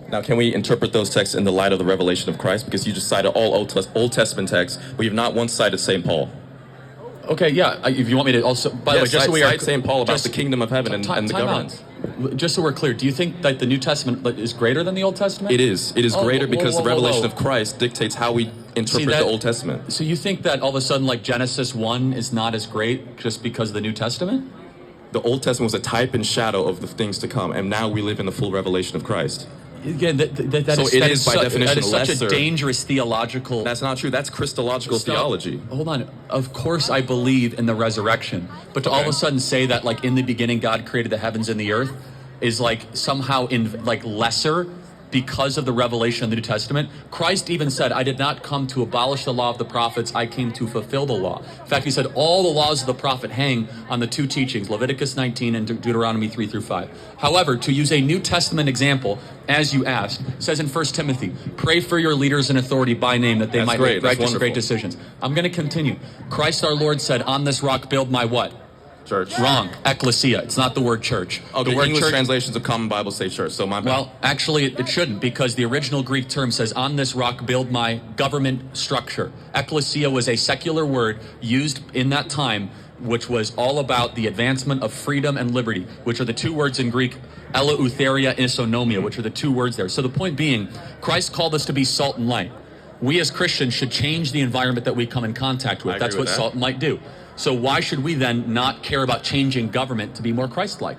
Now, can we interpret those texts in the light of the revelation of Christ? Because you just cited all Old Testament texts. We have not once cited St. Paul. Okay, yeah. If you want me to also, by the way, just so we are cite St. Paul about the kingdom of heaven and the governance. Just so we're clear, do you think that the New Testament is greater than the Old Testament? It is. It is greater because the revelation of Christ dictates how we interpret the Old Testament. So you think that all of a sudden, like Genesis 1 is not as great just because of the New Testament? The Old Testament was a type and shadow of the things to come, and now we live in the full revelation of Christ. Again, that is by definition such a dangerous theological. That's not true. That's Christological theology. Hold on. Of course, I believe in the resurrection, but to all of a sudden say that, like, in the beginning God created the heavens and the earth, is like somehow lesser because of the revelation of the New Testament. Christ even said, "I did not come to abolish the law of the prophets; I came to fulfill the law." In fact, he said all the laws of the prophet hang on the two teachings, Leviticus 19 and Deuteronomy 3 through 5. However, to use a New Testament example, as you asked, says in 1 Timothy, "Pray for your leaders in authority by name, that they might make great decisions." I'm going to continue. Christ our Lord said, "On this rock build my" what? Church. Wrong. Ecclesia. It's not the word church. Okay, the word English church, translations of Common Bible say church, so my bad. Well, actually, it shouldn't, because the original Greek term says, "On this rock build my government structure." Ecclesia was a secular word used in that time, which was all about the advancement of freedom and liberty, which are the two words in Greek, eleutheria, isonomia, which are the two words there. So the point being, Christ called us to be salt and light. We as Christians should change the environment that we come in contact with. That's what salt and light do. So why should we then not care about changing government to be more Christ-like?